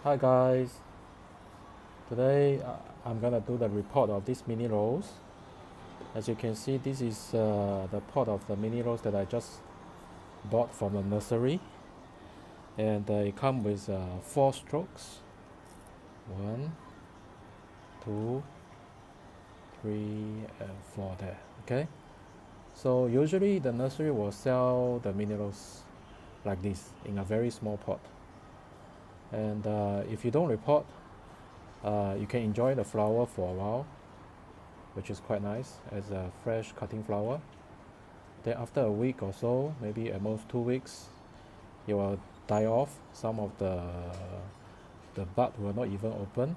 Hi guys, today I'm gonna do the report of these mini rolls. As you can see, this is the pot of the mini rolls that I just bought from the nursery, and it comes with 4 strokes. 1, 2, 3, and 4 there. Okay. So usually the nursery will sell the mini rolls like this in a very small pot, and if you don't repot, you can enjoy the flower for a while, which is quite nice as a fresh cutting flower. Then after a week or so, maybe at most 2 weeks, it will die off. Some of the bud will not even open.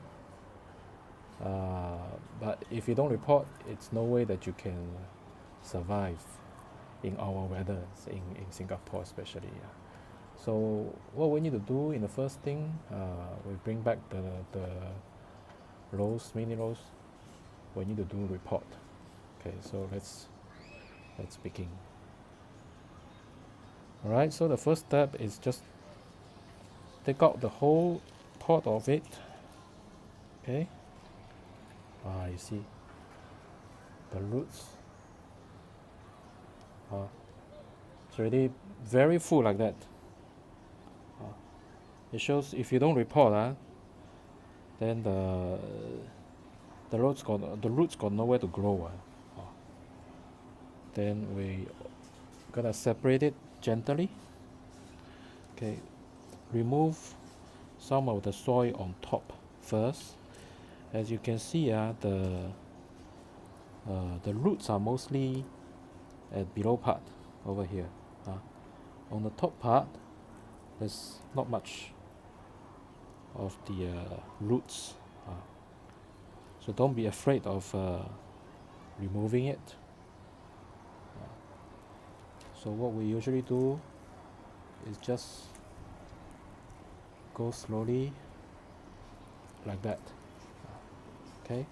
But if you don't repot, it's no way that you can survive in our weather, in Singapore especially. Yeah. So what we need to do in the first thing, we bring back the rows, mini rows. We need to do repot. Okay, so let's begin. Alright, so the first step is just take out the whole pot of it. Okay. You see the roots. It's already very full like that. It shows if you don't repot, then the roots got nowhere to grow. Then we gonna separate it gently. Okay, remove some of the soil on top first. As you can see, the roots are mostly at below part over here. On the top part, there's not much of the roots. So don't be afraid of removing it. So what we usually do is just go slowly like that. Okay,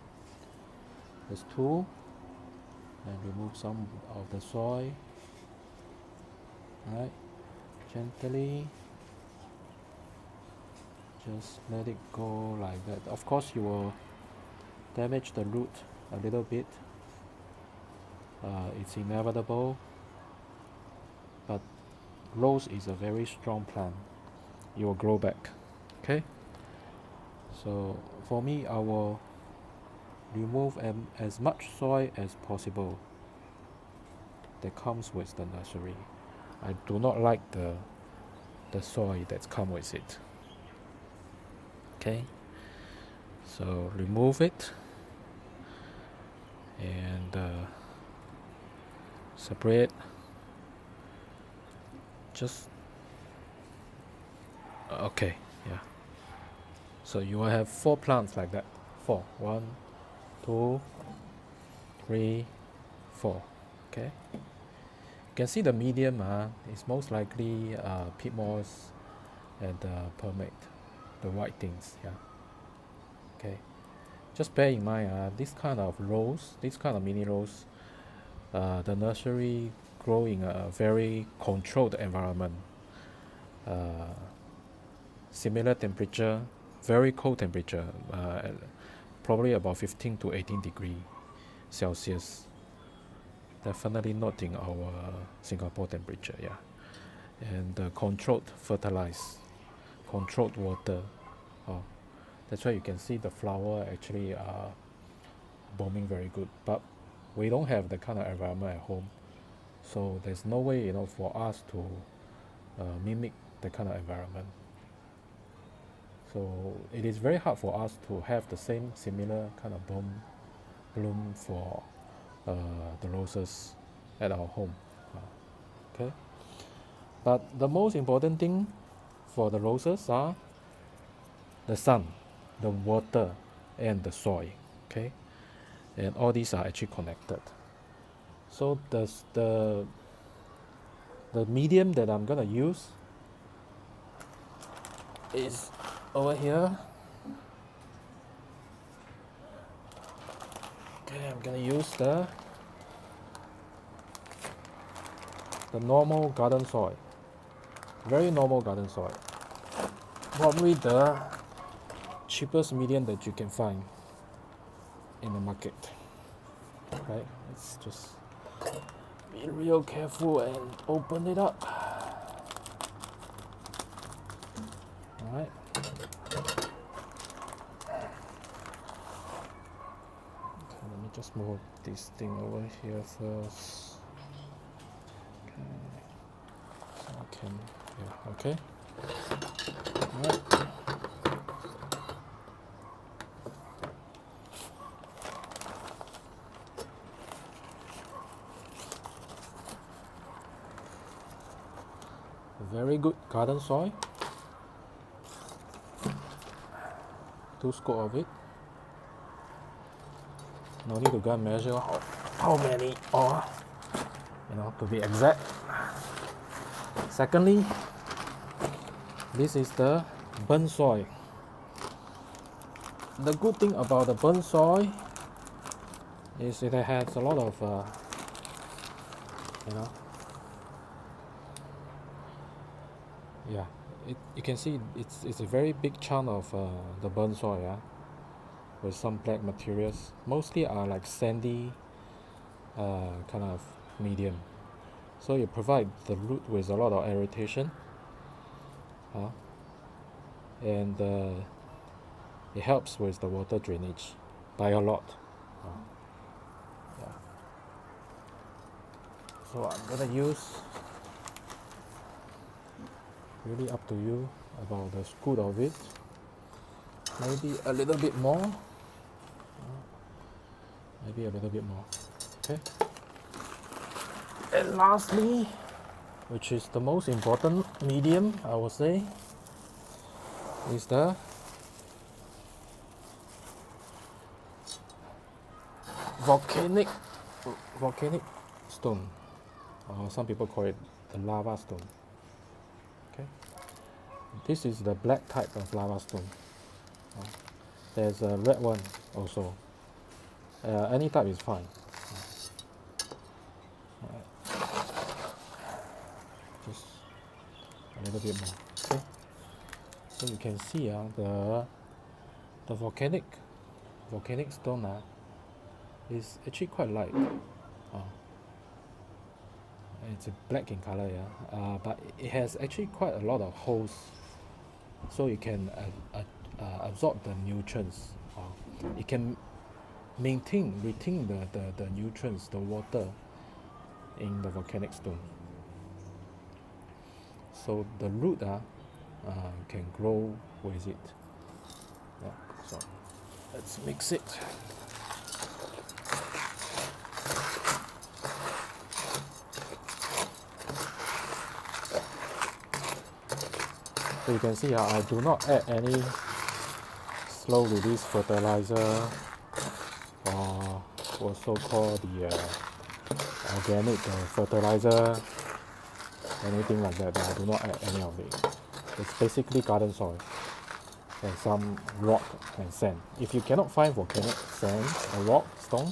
there's 2, and remove some of the soil. Right, gently, just let it go like that. Of course, you will damage the root a little bit. It's inevitable, but rose is a very strong plant. It will grow back. Okay, so for me, I will remove as much soil as possible that comes with the nursery. I do not like the soil that comes with it. Okay, so remove it and separate. Just okay, yeah. So you will have 4 plants like that. 4. 1, 2, 3, 4. Okay. You can see the medium is most likely peat moss and permate, the white things. Yeah. Okay. Just bear in mind, this kind of rows, this kind of mini rows, the nursery grow in a very controlled environment. Similar temperature, very cold temperature, probably about 15 to 18 degree Celsius. Definitely not in our Singapore temperature, yeah. And controlled fertilize, controlled water. That's why you can see the flower actually booming very good. But we don't have that kind of environment at home, so there's no way for us to mimic that kind of environment. So it is very hard for us to have the similar kind of bloom for the roses at our home. Okay, but the most important thing for the roses are the sun, the water, and the soil. Okay, and all these are actually connected. So the medium that I'm gonna use is over here. Okay, I'm gonna use the normal garden soil, very normal garden soil, probably the cheapest medium that you can find in the market. Right? Let's just be real careful and open it up. Alright. Okay, let me just move this thing over here first. Okay. So I can, yeah, okay. Alright. Very good garden soil. 2 scoop of it. No need to go and measure how many, or to be exact. Secondly, this is the burnt soil. The good thing about the burnt soil is it has a lot of yeah, you can see it's a very big chunk of the burnt soil, yeah, with some black materials. Mostly are like sandy kind of medium. So you provide the root with a lot of aeration, and it helps with the water drainage by a lot. Yeah. So I'm gonna use, really up to you, about the scoop of it, maybe a little bit more, okay. And lastly, which is the most important medium, I would say, is the volcanic stone, or some people call it the lava stone. Okay, this is the black type of lava stone. There's a red one also. Any type is fine. Just a little bit more. Okay, so you can see the volcanic stone is actually quite light. It's black in color, yeah. But it has actually quite a lot of holes, so you can absorb the nutrients. It can retain the nutrients, the water in the volcanic stone. So the root can grow with it. Yeah. So let's mix it. So you can see I do not add any slow release fertilizer, or also called the organic fertilizer, anything like that. I do not add any of it. It's basically garden soil and some rock and sand. If you cannot find volcanic sand or rock, stone,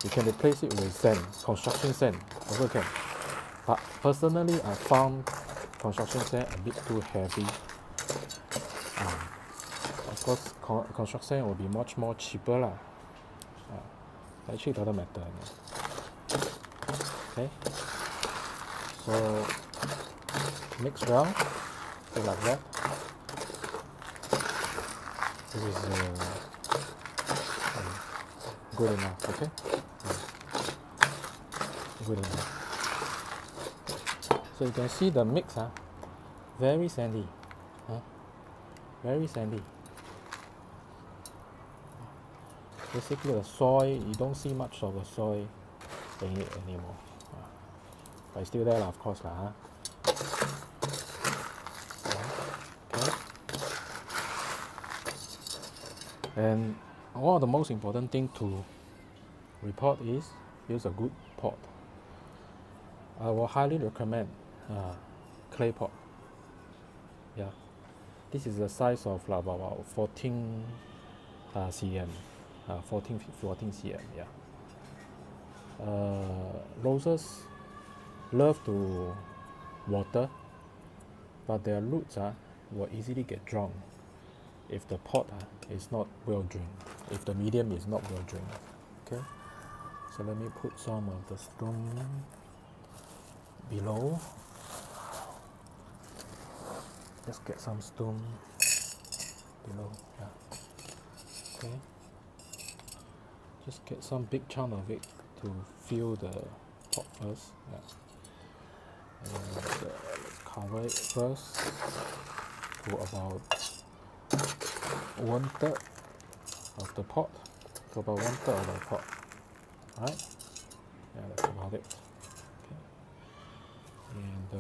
you can replace it with sand, construction sand also can. But personally, I found construction sand a bit too heavy. Of course, construction sand will be much more cheaper lah. Actually, it doesn't matter. Okay, so mix well, like that. This is good enough. Okay, good enough. So you can see the mix, very sandy, very sandy. Basically the soil, you don't see much of the soil in it anymore. But it's still there, of course. Okay. And one of the most important thing to repot is use a good pot. I will highly recommend clay pot. Yeah, this is the size of about 14 cm, 14 cm. Yeah. Roses love to water, but their roots will easily get drowned if the pot is not well drained, if the medium is not well drained. Okay, so let me put some of the stone below. Just get some stone below. Yeah. Okay. Just get some big chunk of it to fill the pot first. Yeah. And let's cover it first to about 1/3 of the pot. To about 1/3 of the pot. Right? Yeah, that's about it. Okay. And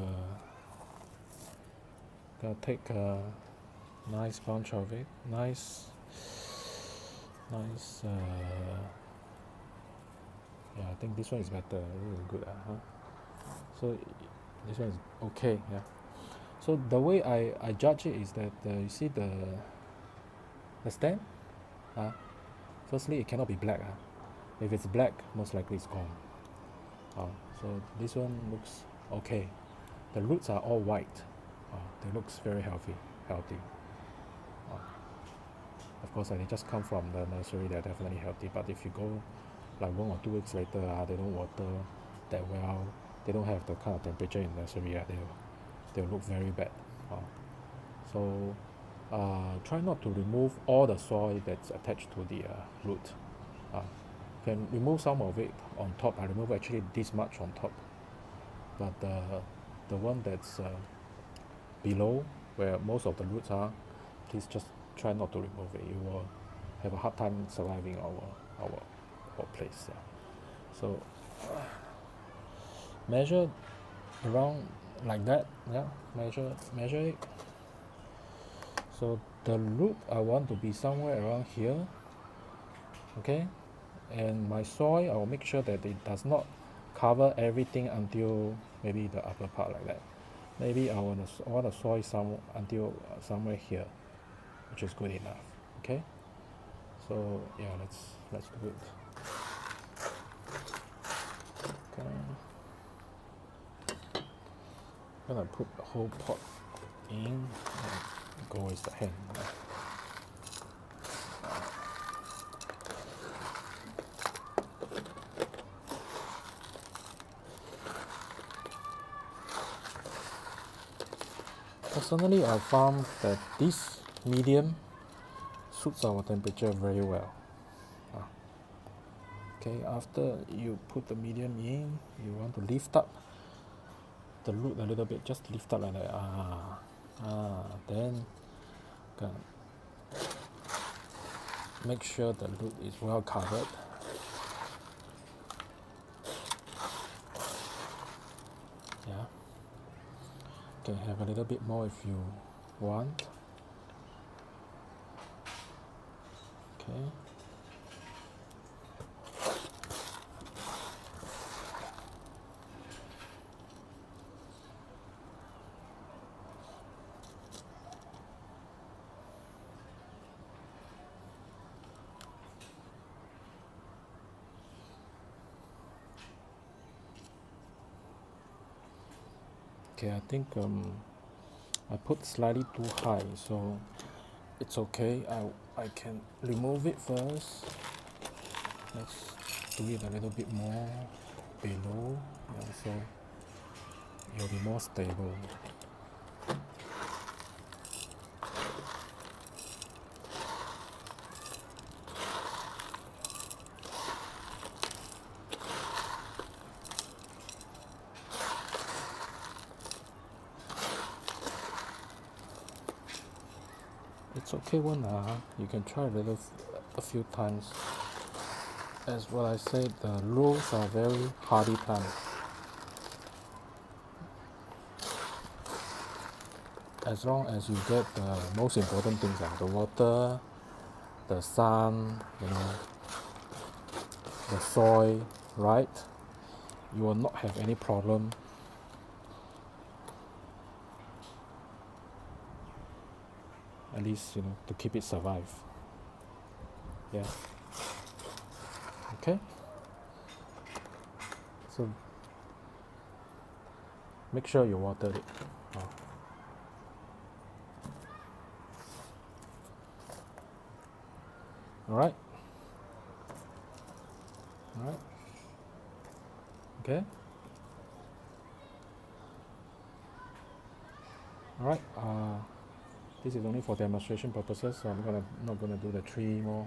gonna take a nice bunch of it. Nice. Yeah, I think this one is better. This is good. So this one is okay. Yeah. So the way I judge it is that you see the stem. Firstly, it cannot be black. If it's black, most likely it's gone. So this one looks okay. The roots are all white. They looks very healthy. Of course, they just come from the nursery. They're definitely healthy. But if you go like 1 or 2 weeks later, they don't water that well. They don't have the kind of temperature in nursery. They'll look very bad. So try not to remove all the soil that's attached to the root. You can remove some of it on top. I remove actually this much on top, but the one that's below where most of the roots are, please just try not to remove it. You will have a hard time surviving our place. So measure around like that. Yeah, measure it. So the root I want to be somewhere around here. Okay, and my soil I will make sure that it does not cover everything until maybe the upper part like that. Maybe I want the soil until somewhere here, which is good enough. Okay, so yeah, let's do it. Okay, I'm gonna put the whole pot in and go with the hand. Personally, I found that this medium suits our temperature very well. Okay, after you put the medium in, you want to lift up the root a little bit, just lift up like that. Then make sure the root is well covered. Yeah. Can have a little bit more if you want. Okay. Okay, I think I put slightly too high, so it's okay. I can remove it first. Let's do it a little bit more below, so it'll be more stable. It's okay one. You can try a few times. As what I said, the rose are very hardy plants. As long as you get the most important things, the water, the sun, the soil, right, you will not have any problem. At least, to keep it survive. Yeah. Okay. So make sure you water it. All right. All right. Okay. All right. This is only for demonstration purposes, so I'm not gonna do the 3 more.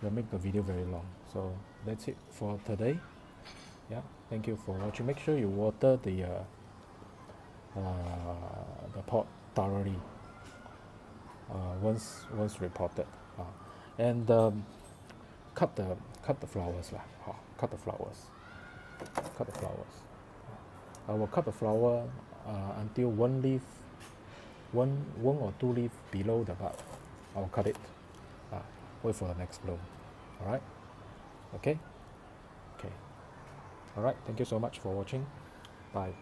Will make the video very long. So that's it for today. Yeah. Thank you for watching. Make sure you water the pot thoroughly once repotted. And cut the flowers lah. Cut the flowers. Cut the flowers. I will cut the flower until one or two leaf below the bud. I will cut it. Wait for the next bloom. All right. Okay. Okay. All right. Thank you so much for watching. Bye.